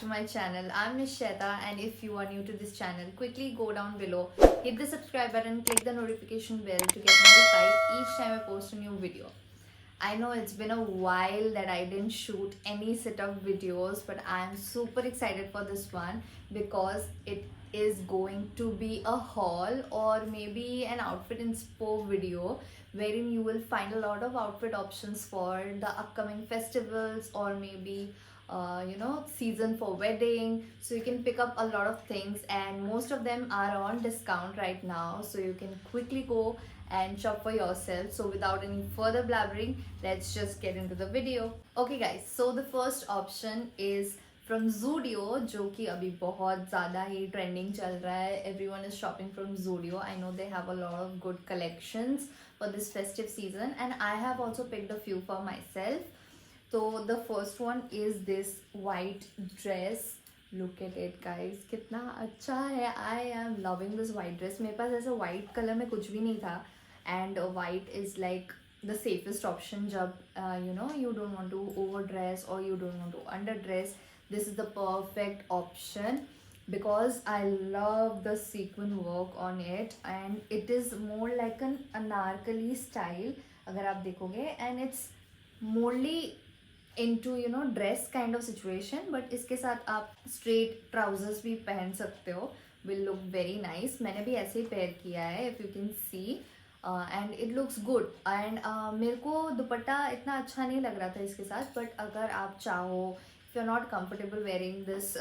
to my channel. I'm Nishcheta, and if you are new to this channel, quickly go down below, hit the subscribe button, click the notification bell to get notified each time I post a new video. I know it's been a while that I didn't shoot any set of videos, but I'm super excited for this one because it is going to be a haul or maybe an outfit inspo video wherein you will find a lot of outfit options for the upcoming festivals or maybe season for wedding. So you can pick up a lot of things and most of them are on discount right now, so you can quickly go and shop for yourself. So without any further blabbering, let's just get into the video. Okay guys, so the first option is from Zudio, जो कि अभी बहुत ज़्यादा ही trending चल रहा है. Everyone is shopping from Zudio. I know they have a lot of good collections for this festive season and I have also picked a few for myself. So the first one is this white dress. Look at it guys, कितना अच्छा है. I am loving this white dress. मेरे पास ऐसा white color में कुछ भी नहीं था and white is like the safest option जब you don't want to overdress or you don't want to underdress. This is the perfect option because I love the sequin work on it and it is more like an anarkali style अगर आप देखोगे, and it's morely into dress kind of situation, but इसके साथ आप straight trousers भी पहन सकते हो, will look very nice. मैंने भी ऐसे ही पेयर किया है, if you can see, and it looks good. And मेरे को दुपट्टा इतना अच्छा नहीं लग रहा था इसके साथ, but अगर आप चाहो, if you're not comfortable wearing this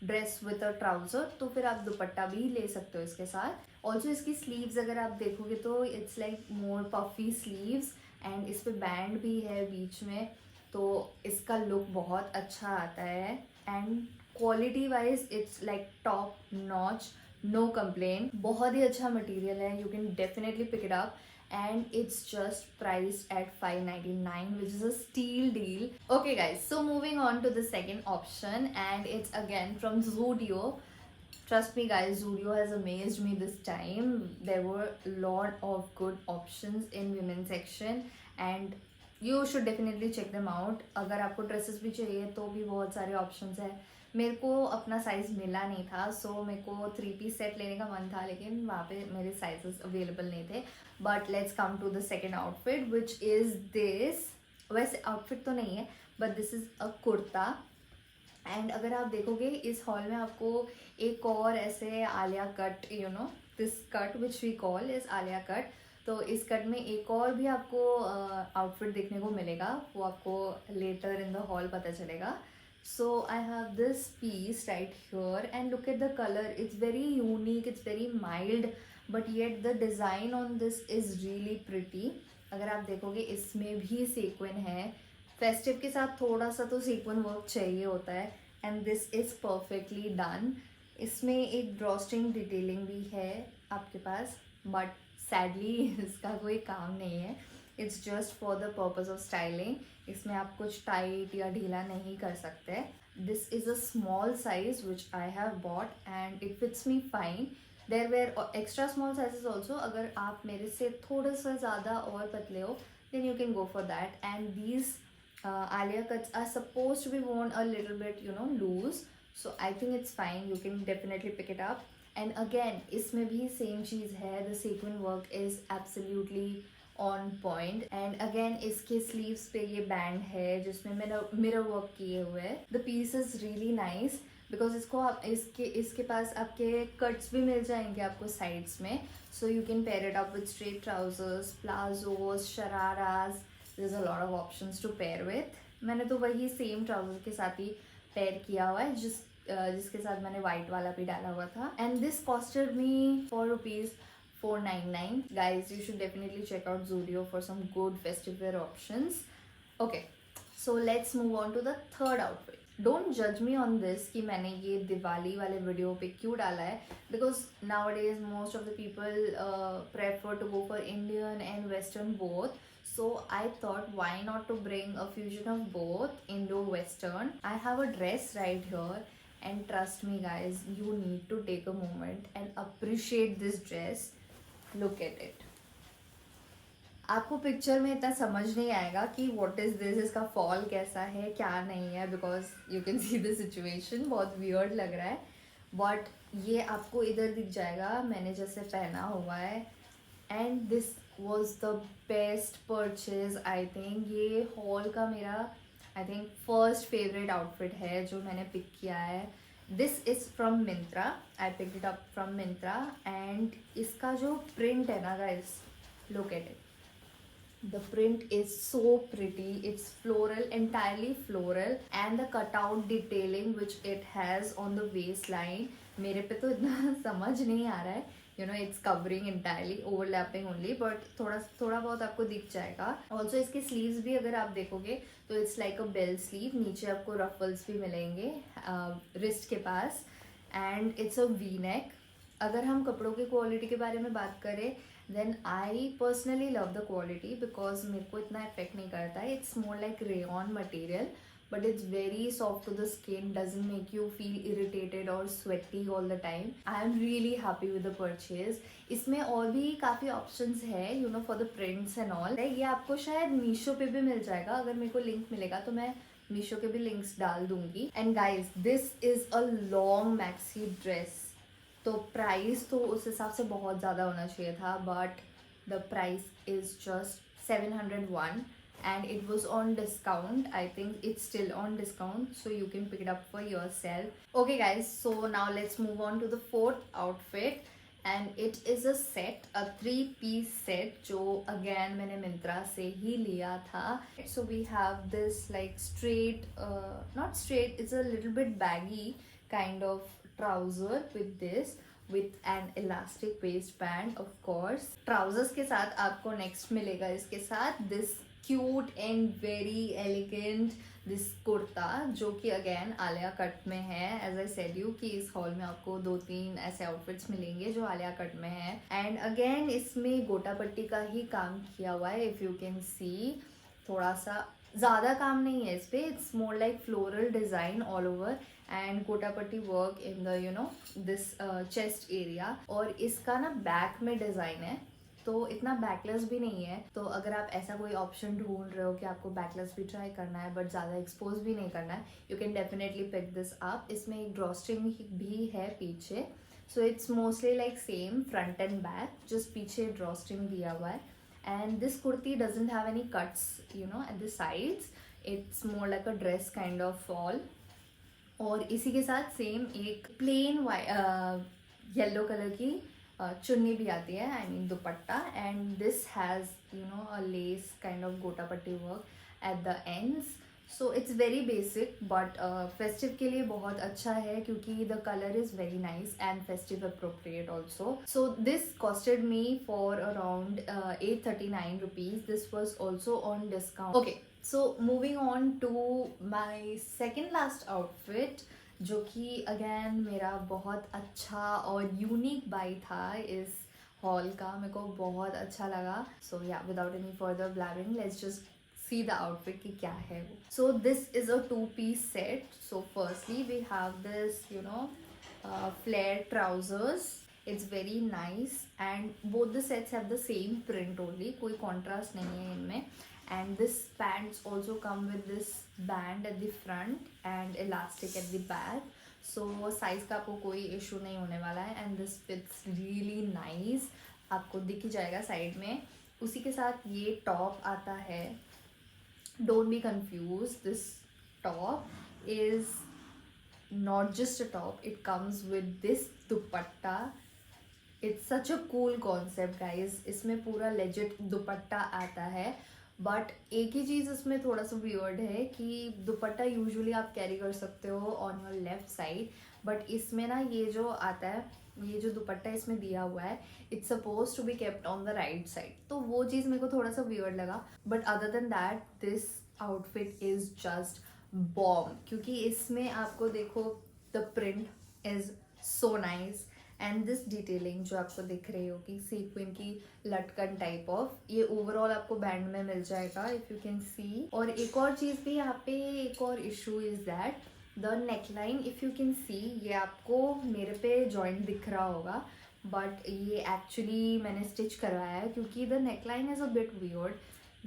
dress with a trouser, तो फिर आप दुपट्टा भी ले सकते हो इसके साथ. Also इसकी sleeves अगर आप देखोगे तो it's like more puffy sleeves and इस पे बैंड भी है बीच में, तो इसका लुक बहुत अच्छा आता है. And quality wise it's like top notch, no complain. बहुत ही अच्छा मटेरियल है, you can definitely pick it up and it's just priced at $5.99, which is a steal deal. Okay guys, so moving on to the second option and it's again from Zudio. Trust me guys, Zudio has amazed me this time. There were a lot of good options in women's section and you should definitely check them out. अगर आपको dresses भी चाहिए तो भी बहुत सारे options हैं. मेरे को अपना साइज़ मिला नहीं था, सो मेरे को 3-piece सेट लेने का मन था, लेकिन वहाँ पे मेरे साइजेस अवेलेबल नहीं थे. But let's come to the second outfit which is this. वैसे आउटफिट तो नहीं है but this is a kurta. And अगर आप देखोगे इस हॉल में आपको एक और ऐसे Alia cut, this cut which we call is Alia cut. तो इस कट में एक और भी आपको आउटफिट देखने को मिलेगा, वो आपको लेटर इन द हॉल पता चलेगा. So I have this piece right here and look at the color. It's very unique, it's very mild, but yet the design on this is really pretty. अगर आप देखोगे इसमें भी sequin है. Festive के साथ थोड़ा सा तो sequin work चाहिए होता है and this is perfectly done. इसमें एक drawstring detailing भी है आपके पास, but sadly इसका कोई काम नहीं है. It's just for the purpose of styling. इसमें आप कुछ टाइट या ढीला नहीं कर सकते. This is a small size which I have bought and it fits me fine. There were extra small sizes also. अगर आप मेरे से थोड़ा सा ज़्यादा और पतले हो then you can go for that. And these Alia cuts are suppose to be worn a little bit loose, so I think it's fine. You can definitely pick it up. And again इसमें भी same चीज़ है, the sequin work is absolutely on point. And again इसके sleeves पे ये band है जिसमें mirror work किए हुए है. The piece is really nice because इसको आप इसके पास आपके कट्स भी मिल जाएंगे आपको साइड्स में. So you can pair it up with straight trousers, palazzos, shararas. There is a lot of options to pair with. मैंने तो वही सेम ट्राउजर के साथ ही पेयर किया हुआ है जिसके साथ मैंने वाइट वाला भी डाला हुआ था. And this costed me $4.99. Guys, you should definitely check out Zudio for some good festive wear options. Okay, so let's move on to the third outfit. Don't judge me on this कि मैंने ये दिवाली वाले video पे क्यों डाला है, because nowadays most of the people prefer to go for Indian and Western both. So I thought why not to bring a fusion of both, Indo-Western. I have a dress right here and trust me guys, you need to take a moment and appreciate this dress. Look at it. आपको picture में इतना समझ नहीं आएगा कि what is this, इसका fall कैसा है क्या नहीं है, because you can see the situation, बहुत वियर्ड लग रहा है। बट ये आपको इधर दिख जाएगा, मैंने जैसे पहना हुआ है। And this was the best purchase I think. ये हॉल का मेरा I think first favourite outfit है जो मैंने पिक किया है। This is from Myntra, I pick it up from Myntra. And इसका जो प्रिंट है ना guys, look at it, the print is so pretty, it's floral, entirely floral, and the cutout detailing which it has on the waistline, मेरे पे तो इतना समझ नहीं आ रहा है, you know it's covering entirely, overlapping only, but थोड़ा बहुत आपको दिख जाएगा। also इसके sleeves भी अगर आप देखोगे तो it's like a bell sleeve, नीचे आपको ruffles भी मिलेंगे wrist के पास, and it's a v-neck। अगर हम कपड़ों की क्वालिटी के बारे में बात करें then I personally love the quality, because मेरे को इतना इफेक्ट नहीं करता है। It's more like rayon material, but it's very soft to the skin, doesn't make you feel irritated और sweaty all the time. I am really happy with the purchase. इसमें और भी काफ़ी ऑप्शंस है you know for the prints and all. ये आपको शायद मीशो पे भी मिल जाएगा, अगर मेरे को लिंक मिलेगा तो मैं मीशो के भी लिंक्स डाल दूंगी। And guys this is a long maxi dress, तो प्राइस तो उस हिसाब से बहुत ज़्यादा होना चाहिए था, but the price is just 701 and it was on discount. I think it's still on discount, so you can pick it up for yourself. Okay guys, so now let's move on to the fourth outfit and it is a set, a 3-piece set जो again मैंने मिंत्रा से ही लिया था। So we have this like straight, not straight, it's a little bit baggy kind of trouser with this with an elastic waistband of course। trousers के साथ आपको next मिलेगा इसके साथ this cute and very elegant this kurta, जो कि again Alia cut में है। एज आई सेड यू कि इस हॉल में आपको 2-3 ऐसे आउटफिट्स मिलेंगे जो आलिया कट में है। एंड अगेन इसमें गोटा पट्टी का ही काम किया हुआ है, इफ़ यू कैन सी। थोड़ा सा ज़्यादा काम नहीं है इस पर, it's more like floral design all over and गोटा patti work in the you know this chest area. और इसका ना बैक में डिज़ाइन है, तो इतना बैकलेस भी नहीं है। तो अगर आप ऐसा कोई ऑप्शन ढूंढ रहे हो कि आपको बैकलेस भी ट्राई करना है बट ज़्यादा एक्सपोज भी नहीं करना है, you can definitely pick this up. इसमें एक ड्रॉस्ट्रिंग भी है पीछे, so it's mostly like same front and back, just पीछे ड्रॉस्ट्रिंग दिया हुआ है। And this kurti doesn't have any cuts you know at the sides, it's more like a dress kind of fall. और इसी के साथ सेम एक प्लेन येलो कलर की चुन्नी भी आती है, I mean dupatta. And this has you know a lace kind of gota patti work at the ends. So it's very basic but festive के लिए बहुत अच्छा है क्योंकि the colour is very nice and festive appropriate also. So this costed me for around 839 rupees. This was also on discount. Okay, so moving on to my second last outfit, जो कि again मेरा बहुत अच्छा और unique by था इस hall का, मेरे को बहुत अच्छा लगा। So yeah without any further blabbing let's just see the outfit कि क्या है वो। So this is a 2-piece set. So firstly we have this you know flare trousers, it's very nice and both the sets have the same print only, कोई contrast नहीं है इनमें। And this pants also come with this band at the front and elastic at the back, so size का आपको कोई issue नहीं होने वाला है। and this fits really nice, आपको दिख ही जाएगा साइड में। उसी के साथ ये टॉप आता है, don't be confused, this top is not just a top, it comes with this dupatta। It's such a cool concept guys, इसमें पूरा legit दुपट्टा आता है। बट एक ही चीज़ इसमें थोड़ा सा वियर्ड है कि दुपट्टा यूजुअली आप कैरी कर सकते हो on your left side, but इसमें ना ये जो आता है, ये जो दुपट्टा इसमें दिया हुआ है, it's suppose to be kept on the right side, तो वो चीज़ मेरे को थोड़ा सा वियर्ड लगा। But other than that this outfit is just bomb, क्योंकि इसमें आपको देखो the print is so nice and this detailing जो आपको दिख रही होगी सीक्वेंस की लटकन टाइप ऑफ, ये ओवरऑल आपको बैंड में मिल जाएगा इफ़ यू कैन सी। और एक और चीज़ भी यहाँ पे, एक और issue is that the neckline, if you can see, ये आपको मेरे पे जॉइंट दिख रहा होगा बट ये एक्चुअली मैंने स्टिच करवाया है क्योंकि the neckline is a bit weird.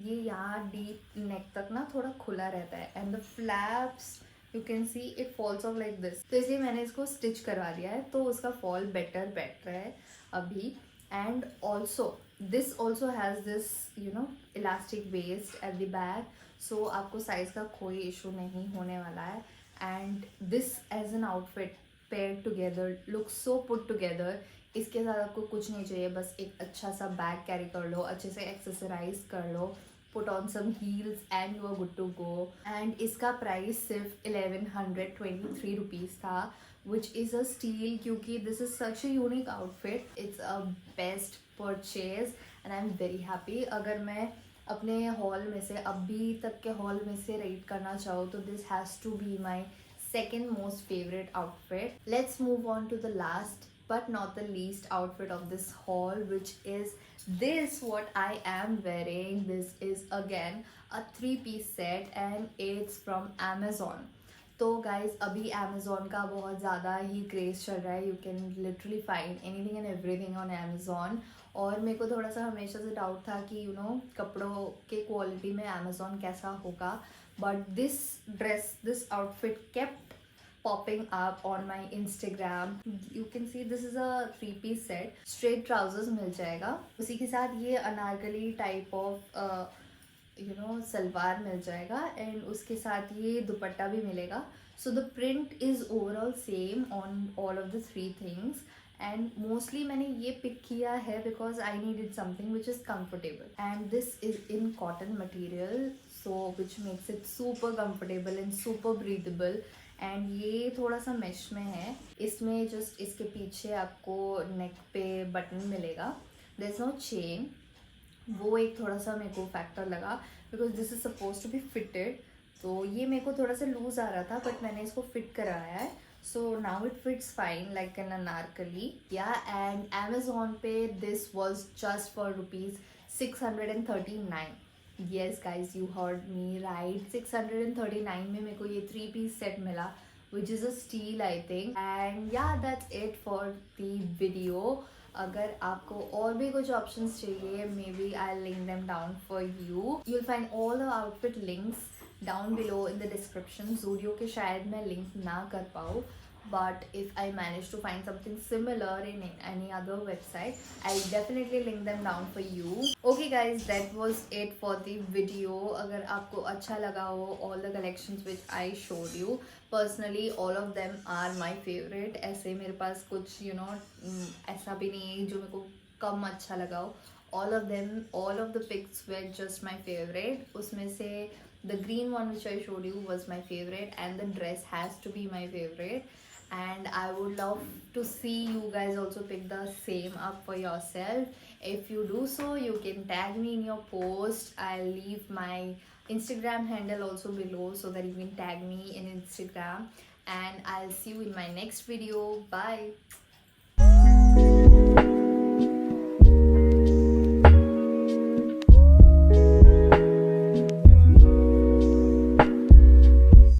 ये यहाँ डीप नेक तक ना थोड़ा खुला रहता है and the flaps you can see it falls of like this, तो इसलिए मैंने इसको स्टिच करवा दिया है, तो उसका फॉल बेटर बैठ रहा है अभी। And also this also has this you know elastic waist at the back, so आपको साइज़ का कोई इशू नहीं होने वाला है। And this as an outfit pair together look so put together. इसके साथ आपको कुछ नहीं चाहिए, बस एक अच्छा सा बैग कैरी कर लो, अच्छे से एक्सेसराइज कर लो, put on some heels and you are good to go. And इसका प्राइस सिर्फ 1123 रुपीज़ था, विच इज़ अ स्टील, क्योंकि this is such a unique outfit. It's a best purchase and I am very happy. अगर मैं अपने hall में से अभी तक के हॉल में से रेट करना चाहूँ तो this has to be my second most favorite outfit. Let's move on to the last but not the least outfit of this haul, which is this what I am wearing. This is again a 3-piece set and it's from Amazon. तो guys अभी Amazon का बहुत ज़्यादा ही craze चल रहा है। You can literally find anything and everything on Amazon. और मेरे को थोड़ा सा हमेशा से डाउट था कि यू नो कपड़ों के क्वालिटी में अमेज़ोन कैसा होगा, but this outfit kept popping up on my Instagram. You can see this is a 3-piece set. Straight trousers मिल जाएगा, उसी के साथ ये अनारकली टाइप ऑफ सलवार मिल जाएगा एंड उसके साथ ये दुपट्टा भी मिलेगा। So the print is overall same on all of the 3 things and mostly मैंने ये पिक किया है because I needed something which is comfortable and this is in cotton material, so which makes it super comfortable and super breathable. And ये थोड़ा सा mash में है, इसमें जस्ट इसके पीछे आपको नेक पे बटन मिलेगा, देयर इज नो चेन। वो एक थोड़ा सा मेरे को फैक्टर लगा because this is suppose to be fitted, तो ये मेरे को थोड़ा सा लूज आ रहा था बट मैंने इसको फिट कराया है, so now it fits fine like an Anarkali या। एंड अमेज़ोन पे this was just for ₹639। Yes guys, you heard me right, 639 में मेरे को ये 3-piece set मिला, which is a steal I think. And yeah, that's it for the video. अगर आपको और भी कुछ options चाहिए, maybe I'll link them down for you. You'll find all the outfit links down below in the description. Zudio के शायद मैं link ना कर पाऊँ, but if I manage to find something similar in any other website, I'll definitely link them down for you. Okay guys, that was it for the video. अगर आपको अच्छा लगा हो all the collections which I showed you, personally all of them are my favorite. ऐसे मेरे पास कुछ ऐसा भी नहीं है जो मेरे को कम अच्छा लगा हो। all of them, all of the pics were just my favorite. उसमें से the green one which I showed you was my favorite and the dress has to be my favorite. And I would love to see you guys also pick the same up for yourself. If you do so, you can tag me in your post. I'll leave my Instagram handle also below so that you can tag me in Instagram. And I'll see you in my next video. Bye.